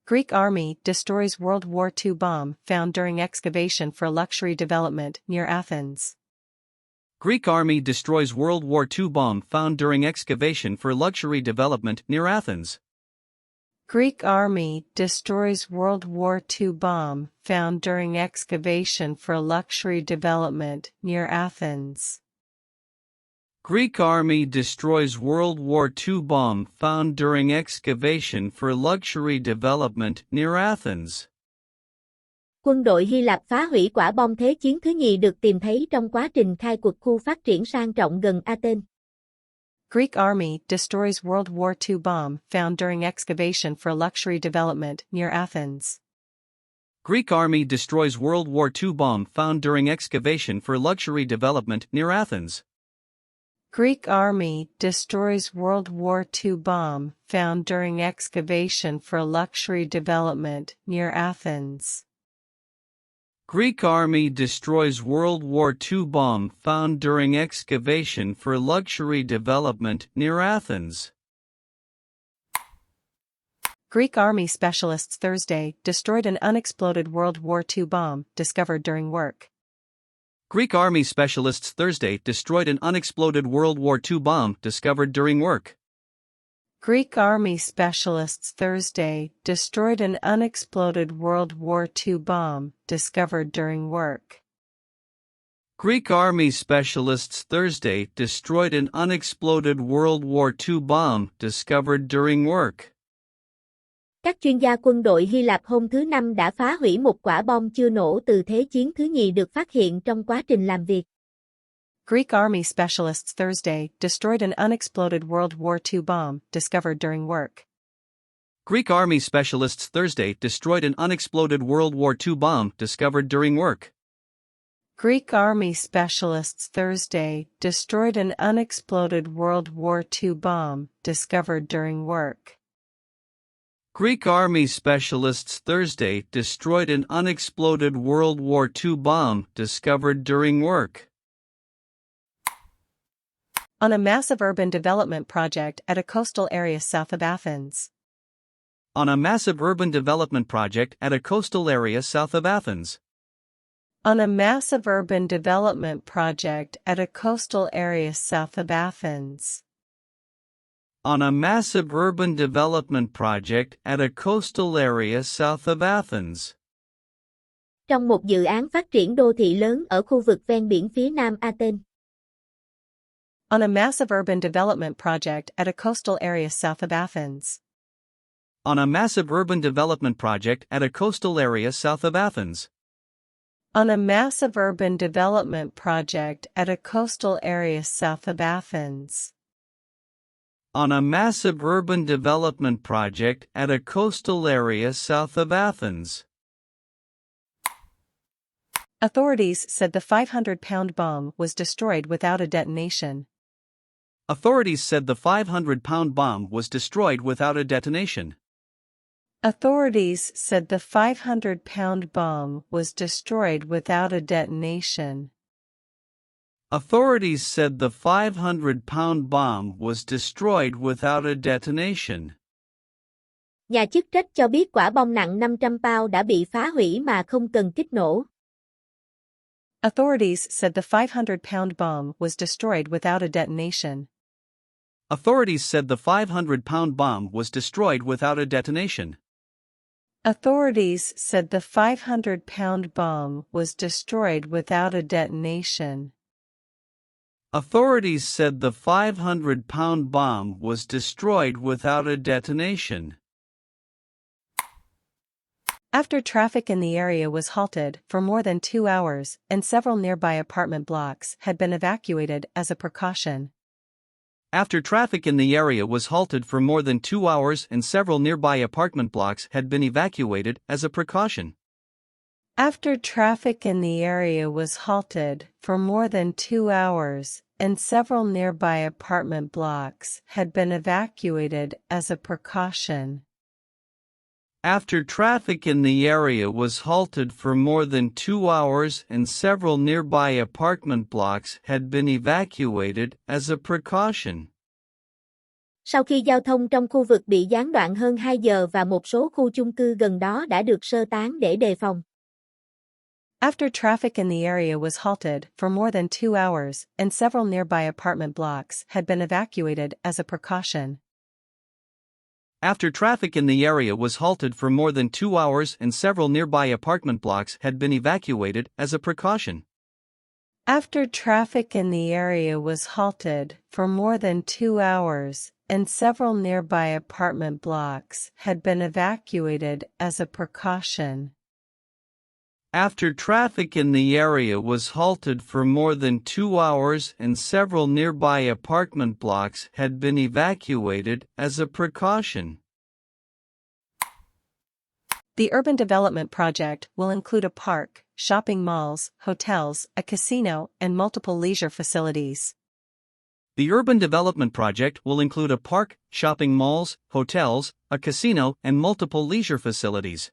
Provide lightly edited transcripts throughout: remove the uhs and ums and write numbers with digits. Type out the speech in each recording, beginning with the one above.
Greek army destroys World War II bomb found during excavation for luxury development near Athens. Greek army destroys World War II bomb found during excavation for luxury development near Athens. Greek army destroys World War II bomb found during excavation for luxury development near Athens. Greek army destroys World War II bomb found during excavation for luxury development near Athens. Quân đội Hy Lạp phá hủy quả bom thế chiến thứ nhì được tìm thấy trong quá trình khai quật khu phát triển sang trọng gần Athens. Greek army destroys World War II bomb found during excavation for luxury development near Athens. Greek army destroys World War II bomb found during excavation for luxury development near Athens. Greek army destroys World War II bomb found during excavation for luxury development near Athens. Greek army destroys World War II bomb found during excavation for luxury development near Athens. Greek army specialists Thursday destroyed an unexploded World War II bomb discovered during work. Greek army specialists Thursday destroyed an unexploded World War II bomb discovered during work. Greek army specialists Thursday destroyed an unexploded World War II bomb discovered during work. Greek army specialists Thursday destroyed an unexploded World War II bomb discovered during work. Các chuyên gia quân đội Hy Lạp hôm thứ Năm đã phá hủy một quả bom chưa nổ từ Thế chiến thứ nhì được phát hiện trong quá trình làm việc. Greek army specialists Thursday destroyed an unexploded World War II bomb discovered during work. Greek army specialists Thursday destroyed an unexploded World War II bomb discovered during work. Greek army specialists Thursday destroyed an unexploded World War II bomb discovered during work. Greek army specialists Thursday destroyed an unexploded World War II bomb discovered during work. On a massive urban development project at a coastal area south of Athens. On a massive urban development project at a coastal area south of Athens. On a massive urban development project at a coastal area south of Athens. On a massive urban development project at a coastal area south of Athens. Trong một dự án phát triển đô thị lớn ở khu vực ven biển phía nam Athens. On a massive urban development project at a coastal area south of Athens. On a massive urban development project at a coastal area south of Athens. On a massive urban development project at a coastal area south of Athens. On a massive urban development project at a coastal area south of Athens. Authorities said the 500-pound bomb was destroyed without a detonation. Authorities said the 500-pound bomb was destroyed without a detonation. Authorities said the 500-pound bomb was destroyed without a detonation. Authorities said the 500-pound bomb was destroyed without a detonation. Nhà chức trách cho biết quả bom nặng 500 pound đã bị phá hủy mà không cần kích nổ. Authorities said the 500-pound bomb was destroyed without a detonation. Authorities said the 500-pound bomb was destroyed without a detonation. Authorities said the 500-pound bomb was destroyed without a detonation. Authorities said the 500-pound bomb was destroyed without a detonation. After traffic in the area was halted for more than 2 hours and several nearby apartment blocks had been evacuated as a precaution. After traffic in the area was halted for more than 2 hours and several nearby apartment blocks had been evacuated as a precaution. After traffic in the area was halted for more than 2 hours and several nearby apartment blocks had been evacuated as a precaution. After traffic in the area was halted for more than 2 hours and several nearby apartment blocks had been evacuated as a precaution. Sau khi giao thông trong khu vực bị gián đoạn hơn 2 giờ và một số khu chung cư gần đó đã được sơ tán để đề phòng. After traffic in the area was halted for more than 2 hours and several nearby apartment blocks had been evacuated as a precaution. After traffic in the area was halted for more than 2 hours and several nearby apartment blocks had been evacuated as a precaution. After traffic in the area was halted for more than 2 hours and several nearby apartment blocks had been evacuated as a precaution. After traffic in the area was halted for more than 2 hours and several nearby apartment blocks had been evacuated as a precaution. The urban development project will include a park, shopping malls, hotels, a casino, and multiple leisure facilities. The urban development project will include a park, shopping malls, hotels, a casino, and multiple leisure facilities.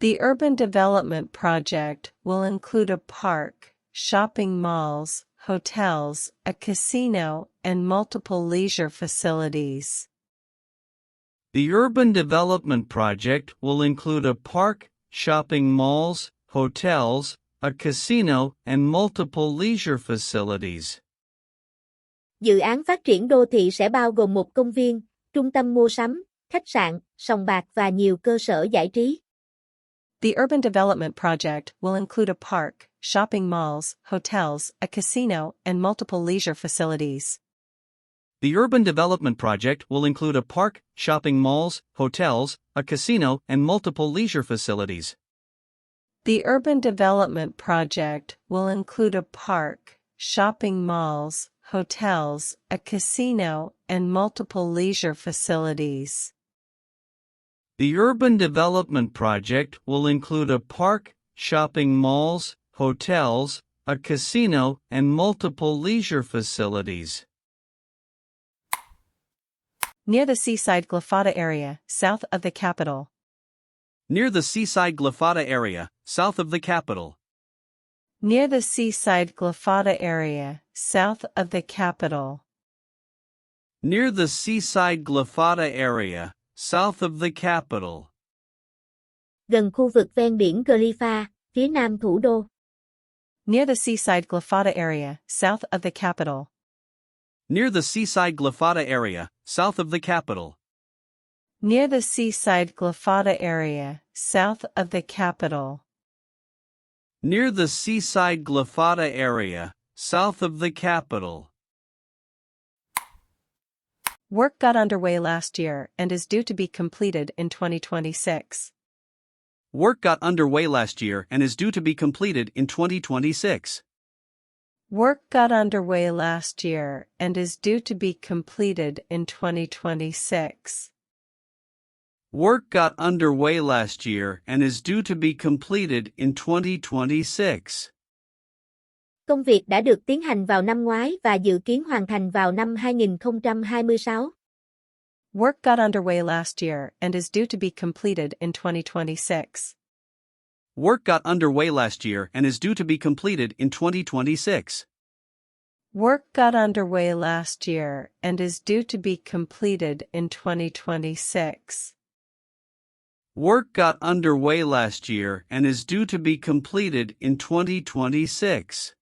The urban development project will include a park, shopping malls, hotels, a casino, and multiple leisure facilities. The urban development project will include a park, shopping malls, hotels, a casino, and multiple leisure facilities. Dự án phát triển đô thị sẽ bao gồm một công viên, trung tâm mua sắm, khách sạn, sòng bạc và nhiều cơ sở giải trí. The urban development project will include a park, shopping malls, hotels, a casino, and multiple leisure facilities. The urban development project will include a park, shopping malls, hotels, a casino, and multiple leisure facilities. The urban development project will include a park, shopping malls, hotels, a casino, and multiple leisure facilities. The urban development project will include a park, shopping malls, hotels, a casino, and multiple leisure facilities. Near the seaside Glafada area, south of the capital. Near the seaside Glafada area, south of the capital. Near the seaside Glafada area, south of the capital. Near the seaside Glafada area, south of the capital. Gần khu vực ven biển Glafada, phía nam thủ đô. Near the seaside Glafada area, south of the capital. Near the seaside Glafada area, south of the capital. Near the seaside Glafada area, south of the capital. Near the seaside Glafada area, south of the capital. Work got underway last year and is due to be completed in 2026. Work got underway last year and is due to be completed in 2026. Work got underway last year and is due to be completed in 2026. Work got underway last year and is due to be completed in 2026. Công việc đã được tiến hành vào năm ngoái và dự kiến hoàn thành vào năm 2026. Work got underway last year and is due to be completed in 2026. Work got underway last year and is due to be completed in 2026. Work got underway last year and is due to be completed in 2026. Work got underway last year and is due to be completed in 2026.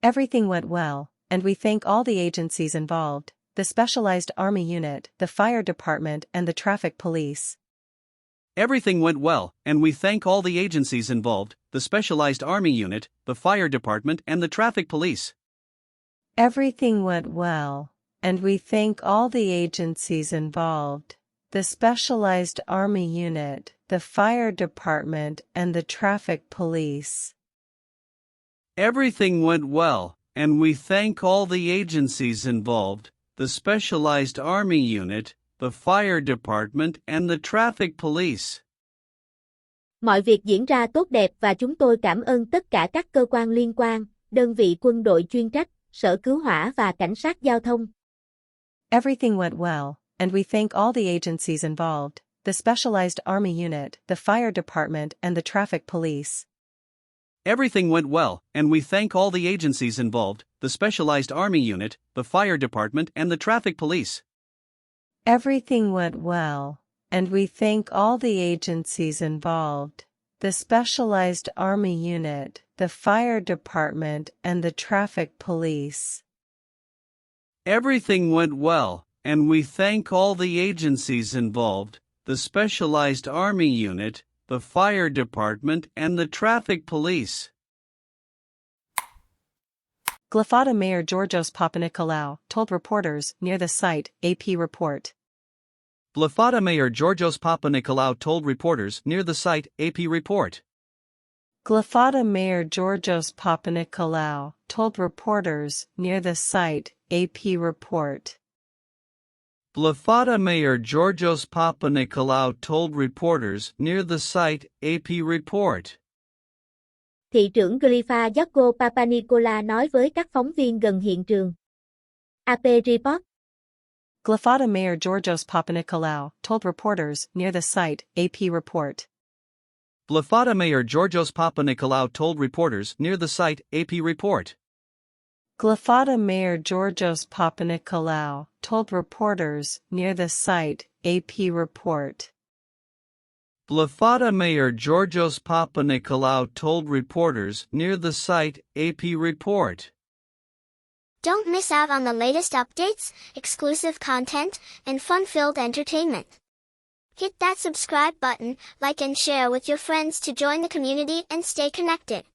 Everything went well, and we thank all the agencies involved, the Specialized Army Unit, the Fire Department, and the Traffic Police. Everything went well, and we thank all the agencies involved, the Specialized Army Unit, the Fire Department, and the Traffic Police. Everything went well, and we thank all the agencies involved, the Specialized Army Unit, the Fire Department, and the Traffic Police. Everything went well, and we thank all the agencies involved, the Specialized Army Unit, the Fire Department, and the Traffic Police. Mọi việc diễn ra tốt đẹp và chúng tôi cảm ơn tất cả các cơ quan liên quan, đơn vị quân đội chuyên trách, sở cứu hỏa và cảnh sát giao thông. Everything went well, and we thank all the agencies involved, the Specialized Army Unit, the Fire Department, and the Traffic Police. Everything went well, and we thank all the agencies involved, the Specialized Army Unit, the Fire Department and the Traffic Police. Everything went well, and we thank all the agencies involved, the Specialized Army Unit, the Fire Department and the Traffic Police. Everything went well, and we thank all the agencies involved, the Specialized Army Unit, the Fire Department and the Traffic Police. Glyfada Mayor Georgios Papanikolaou told reporters near the site, AP report. Glyfada Mayor Georgios Papanikolaou told reporters near the site, AP report. Glyfada Mayor Georgios Papanikolaou told reporters near the site, AP report. Glyfada Mayor Georgios Papanikolaou told reporters near the site, AP report. Thị trưởng Glyfa Giorgio Papanikolaou nói với các phóng viên gần hiện trường. AP report. Glyfada Mayor Georgios Papanikolaou told reporters near the site, AP report. Glyfada Mayor Georgios Papanikolaou told reporters near the site, AP report. Glyfada Mayor Georgios Papanikolaou told reporters near the site, AP report. Glyfada Mayor Georgios Papanikolaou told reporters near the site, AP report. Don't miss out on the latest updates, exclusive content, and fun-filled entertainment. Hit that subscribe button, like and share with your friends to join the community and stay connected.